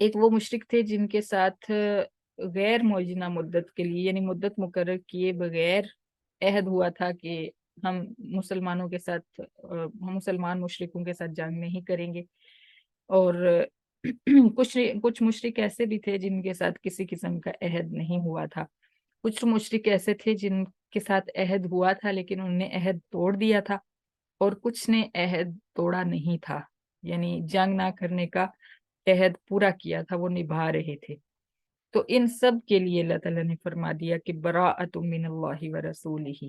ایک وہ مشرک تھے جن کے ساتھ غیر معینہ مدت کے لیے یعنی مدت مقرر کیے بغیر عہد ہوا تھا کہ ہم مسلمانوں کے ساتھ ہم مسلمان مشرکوں کے ساتھ جنگ نہیں کریں گے، اور کچھ مشرک ایسے بھی تھے جن کے ساتھ کسی قسم کا عہد نہیں ہوا تھا، کچھ مشرک ایسے تھے جن کے ساتھ عہد ہوا تھا لیکن انہوں نے عہد توڑ دیا تھا، اور کچھ نے عہد توڑا نہیں تھا، یعنی جنگ نہ کرنے کا عہد پورا کیا تھا، وہ نبھا رہے تھے۔ تو ان سب کے لیے اللہ تعالیٰ نے فرما دیا کہ براءۃ من اللہ ورسولہ،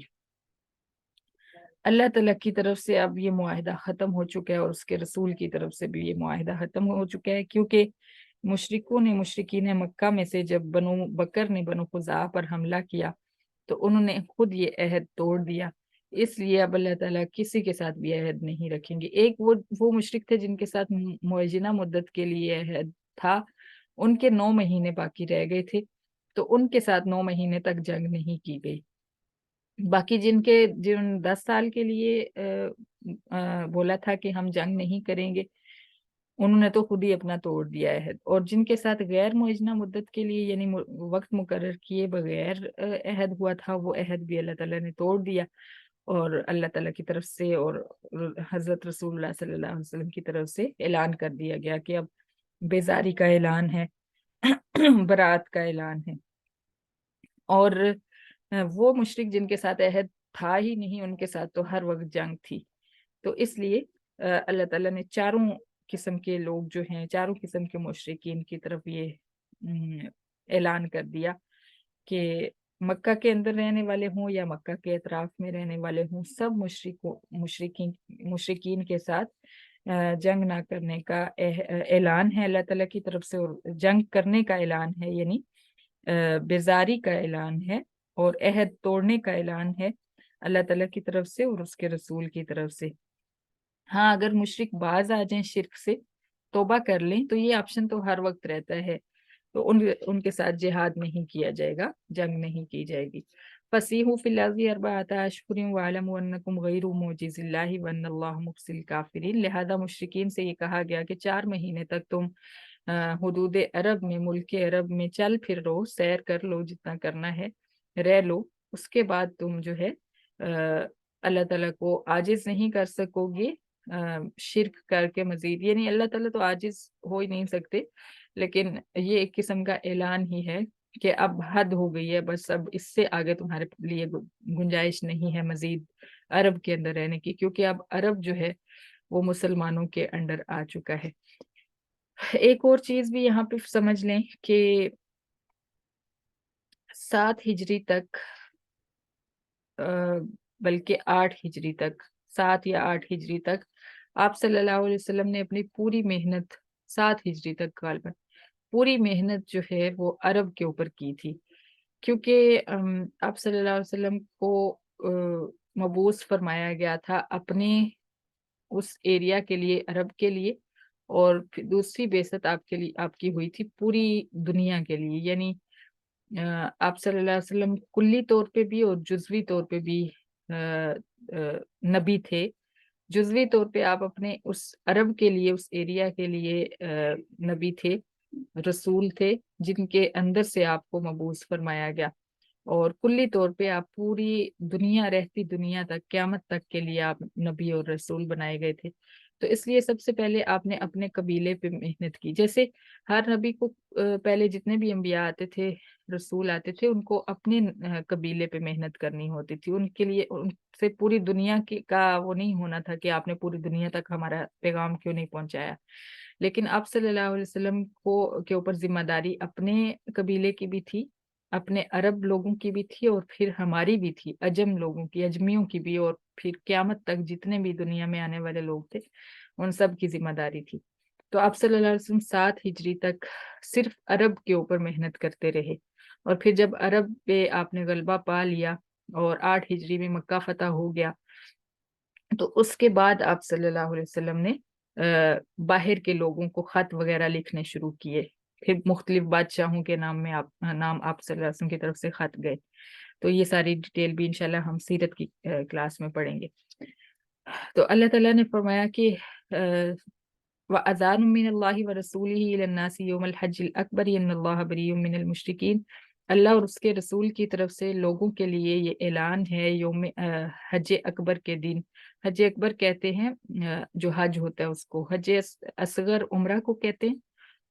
اللہ تعالیٰ کی طرف سے اب یہ معاہدہ ختم ہو چکا ہے، اور اس کے رسول کی طرف سے بھی یہ معاہدہ ختم ہو چکا ہے، کیونکہ مشرکین مکہ میں سے جب بنو بکر نے بنو خزاعہ پر حملہ کیا تو انہوں نے خود یہ عہد توڑ دیا، اس لیے اب اللہ تعالیٰ کسی کے ساتھ بھی عہد نہیں رکھیں گے۔ ایک وہ مشرک تھے جن کے ساتھ معینہ مدت کے لیے عہد تھا، ان کے 9 مہینے باقی رہ گئے تھے، تو ان کے ساتھ 9 مہینے تک جنگ نہیں کی گئی۔ باقی جن 10 سال کے لیے بولا تھا کہ ہم جنگ نہیں کریں گے، انہوں نے تو خود ہی اپنا توڑ دیا ہے، اور جن کے ساتھ غیر معینہ مدت کے لیے یعنی وقت مقرر کیے بغیر عہد ہوا تھا، وہ عہد بھی اللہ تعالیٰ نے توڑ دیا، اور اللہ تعالیٰ کی طرف سے اور حضرت رسول اللہ صلی اللہ علیہ وسلم کی طرف سے اعلان کر دیا گیا کہ اب بیزاری کا اعلان ہے، برات کا اعلان ہے۔ اور وہ مشرک جن کے ساتھ عہد تھا ہی نہیں، ان کے ساتھ تو ہر وقت جنگ تھی، تو اس لیے اللہ تعالیٰ نے چاروں قسم کے لوگ جو ہیں، چاروں قسم کے مشرکین کی طرف یہ اعلان کر دیا کہ مکہ کے اندر رہنے والے ہوں یا مکہ کے اطراف میں رہنے والے ہوں، سب مشرکین کے ساتھ جنگ نہ کرنے کا اعلان ہے اللہ تعالیٰ کی طرف سے، اور جنگ کرنے کا اعلان ہے، یعنی بیزاری کا اعلان ہے اور عہد توڑنے کا اعلان ہے اللہ تعالیٰ کی طرف سے اور اس کے رسول کی طرف سے۔ ہاں، اگر مشرک باز آ جائیں شرک سے، توبہ کر لیں، تو یہ آپشن تو ہر وقت رہتا ہے، تو ان کے ساتھ جہاد نہیں کیا جائے گا، جنگ نہیں کی جائے گی۔ فَسِیحُوا فِی الْأَرْضِ أَرْبَعَةَ أَشْهُرٍ وَاعْلَمُوا أَنَّکُمْ غَیْرُ مُعْجِزِی اللَّهِ وَأَنَّ اللَّهَ مُخْزِی الْکَافِرِینَ، لہذا مشرکین سے یہ کہا گیا کہ 4 مہینے تک تم حدود عرب میں، ملک عرب میں چل پھر لو، سیر کر لو جتنا کرنا ہے، رہ لو، اس کے بعد تم جو ہے اللہ تعالیٰ کو عاجز نہیں کر سکو گے شرک کر کے مزید، یعنی اللہ تعالیٰ تو عاجز ہو ہی نہیں سکتے، لیکن یہ ایک قسم کا اعلان ہی ہے کہ اب حد ہو گئی ہے، بس اب اس سے آگے تمہارے لیے گنجائش نہیں ہے مزید عرب کے اندر رہنے کی، کیونکہ اب عرب جو ہے وہ مسلمانوں کے انڈر آ چکا ہے۔ ایک اور چیز بھی یہاں پہ سمجھ لیں کہ 7 ہجری تک بلکہ 8 ہجری تک، 7 یا 8 ہجری تک آپ صلی اللہ علیہ وسلم نے اپنی پوری محنت، 7 ہجری تک غالباً پوری محنت جو ہے وہ عرب کے اوپر کی تھی، کیونکہ آپ صلی اللہ علیہ وسلم کو مبعوث فرمایا گیا تھا اپنے اس ایریا کے لیے، عرب کے لیے، اور پھر دوسری بعثت آپ کی ہوئی تھی پوری دنیا کے لیے، یعنی آپ صلی اللہ علیہ وسلم کلی طور پہ بھی اور جزوی طور پہ بھی نبی تھے۔ جزوی طور پہ آپ اپنے اس عرب کے لیے، اس ایریا کے لیے نبی تھے، رسول تھے، جن کے اندر سے آپ کو مبعوث فرمایا گیا، اور کلی طور پہ آپ پوری دنیا، رہتی دنیا تک، قیامت تک کے لیے آپ نبی اور رسول بنائے گئے تھے۔ تو اس لیے سب سے پہلے آپ نے اپنے قبیلے پہ محنت کی، جیسے ہر نبی کو پہلے جتنے بھی انبیاء آتے تھے، رسول آتے تھے، ان کو اپنے قبیلے پہ محنت کرنی ہوتی تھی، ان کے لیے ان سے پوری دنیا کا وہ نہیں ہونا تھا کہ آپ نے پوری دنیا تک ہمارا پیغام کیوں نہیں پہنچایا، لیکن آپ صلی اللہ علیہ وسلم کے اوپر ذمہ داری اپنے قبیلے کی بھی تھی، اپنے عرب لوگوں کی بھی تھی، اور پھر ہماری بھی تھی، عجم لوگوں کی، اجمیوں کی بھی، اور پھر قیامت تک جتنے بھی دنیا میں آنے والے لوگ تھے ان سب کی ذمہ داری تھی۔ تو آپ صلی اللہ علیہ وسلم 7 ہجری تک صرف عرب کے اوپر محنت کرتے رہے، اور پھر جب عرب پہ آپ نے غلبہ پا لیا اور 8 ہجری میں مکہ فتح ہو گیا، تو اس کے بعد آپ صلی اللہ علیہ وسلم نے باہر کے لوگوں کو خط وغیرہ لکھنے شروع کیے، پھر مختلف بادشاہوں کے نام آپ صلی اللہ علیہ وسلم کی طرف سے خط گئے، تو یہ ساری ڈیٹیل بھی انشاءاللہ ہم سیرت کی کلاس میں پڑھیں گے۔ تو اللہ تعالیٰ نے فرمایا کہ وَأَذَانٌ مِّنَ اللَّهِ وَرَسُولِهِ إِلَى النَّاسِ يَوْمَ الْحَجِّ الْأَكْبَرِ أَنَّ اللَّهَ بَرِيءٌ مِّنَ الْمُشْرِكِينَ، اللہ اور اس کے رسول کی طرف سے لوگوں کے لیے یہ اعلان ہے یوم حج اکبر کے دن۔ حج اکبر کہتے ہیں جو حج ہوتا ہے اس کو، حج اصغر عمرہ کو کہتے ہیں،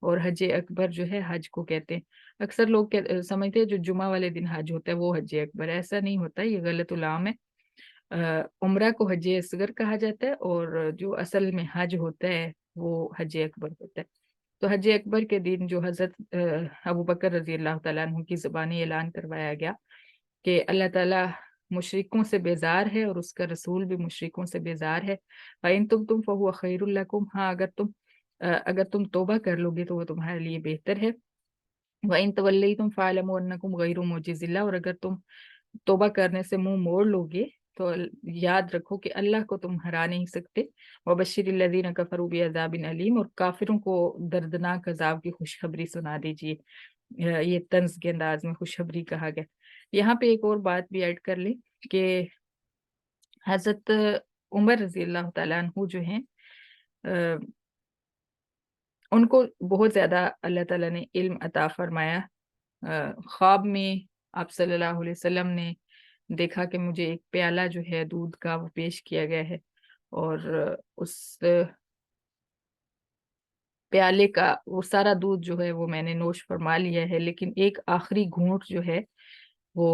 اور حج اکبر جو ہے حج کو کہتے ہیں۔ اکثر لوگ سمجھتے ہیں جو جمعہ والے دن حج ہوتا ہے وہ حج اکبر، ایسا نہیں ہوتا، یہ غلط العام ہے۔ عمرہ کو حج اصغر کہا جاتا ہے، اور جو اصل میں حج ہوتا ہے وہ حج اکبر ہوتا ہے۔ تو حج اکبر کے دن جو حضرت ابو بکر رضی اللہ تعالیٰ عنہ کی زبانی اعلان کروایا گیا کہ اللہ تعالیٰ مشرکوں سے بیزار ہے اور اس کا رسول بھی مشرکوں سے بیزار ہے۔ فَإِن تُبْتُمْ فَهُوَ خَيْرٌ لَكُمْ، ہاں اگر تم توبہ کر لو گے تو وہ تمہارے لیے بہتر ہے۔ وَإِن تَوَلَّيْتُمْ فَاعْلَمُوا أَنَّكُمْ غَيْرُ مُعْجِزِ اللَّهِ، اور اگر تم توبہ کرنے سے منہ موڑ لو گے تو یاد رکھو کہ اللہ کو تم ہرا نہیں سکتے۔ وَبَشِّرِ الَّذِينَ كَفَرُوا بِعَذَابٍ أَلِيمٍ، اور کافروں کو دردناک عذاب کی خوشخبری سنا دیجیے۔ یہ طنز کے انداز میں خوشخبری کہا گیا۔ یہاں پہ ایک اور بات بھی ایڈ کر لیں کہ حضرت عمر رضی اللہ تعالیٰ عنہ جو ہیں ان کو بہت زیادہ اللہ تعالیٰ نے علم عطا فرمایا۔ خواب میں آپ صلی اللہ علیہ وسلم نے دیکھا کہ مجھے ایک پیالہ جو ہے دودھ کا وہ پیش کیا گیا ہے، اور اس پیالے کا وہ سارا دودھ جو ہے وہ میں نے نوش فرما لیا ہے، لیکن ایک آخری گھونٹ جو ہے وہ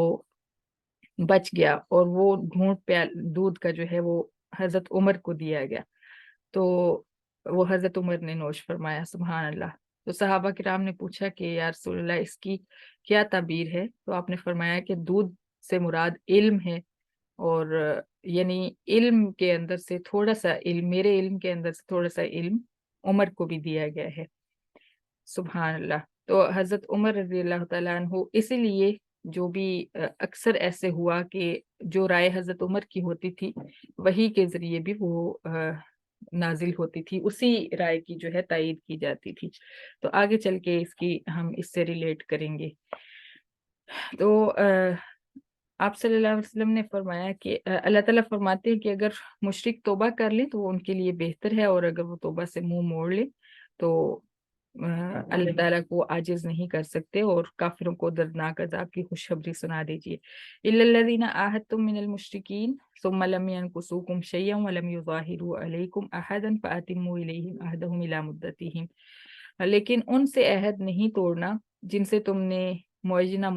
بچ گیا، اور وہ گھونٹ دودھ کا جو ہے وہ حضرت عمر کو دیا گیا، تو وہ حضرت عمر نے نوش فرمایا۔ سبحان اللہ۔ تو صحابہ کرام نے پوچھا کہ یا رسول اللہ اس کی کیا تعبیر ہے؟ تو آپ نے فرمایا کہ دودھ سے مراد علم ہے، اور یعنی علم کے اندر سے تھوڑا سا علم، میرے علم کے اندر سے تھوڑا سا علم عمر کو بھی دیا گیا ہے۔ سبحان اللہ۔ تو حضرت عمر رضی اللہ تعالیٰ عنہ اسی لیے جو بھی اکثر ایسے ہوا کہ جو رائے حضرت عمر کی ہوتی تھی وہی کے ذریعے بھی وہ نازل ہوتی تھی، اسی رائے کی جو ہے تائید کی جاتی تھی۔ تو آگے چل کے ہم اس سے ریلیٹ کریں گے۔ تو آپ صلی اللہ علیہ وسلم نے فرمایا کہ اللہ تعالیٰ فرماتے ہیں کہ اگر مشرک توبہ کر لیں تو وہ ان کے لیے بہتر ہے، اور اگر وہ توبہ سے منہ موڑ لیں تو اللہ تعالیٰ کو عاجز نہیں کر سکتے، اور کافروں کو دردناک عذاب کی خوشخبری سنا دیجیے۔ إِلَّا الَّذِينَ عَاهَدتُّم مِّنَ الْمُشْرِكِينَ ثُمَّ لَمْ يَنْكُثُوكُمْ شَيْئًا وَلَمْ يُظَاهِرُوا عَلَيْكُمْ أَحَدًا فَأَتِمُّوا إِلَيْهِمْ عَهْدَهُمْ إِلَىٰ مُدَّتِهِمْ، لیکن ان سے عہد نہیں توڑنا جن سے تم نے معینہ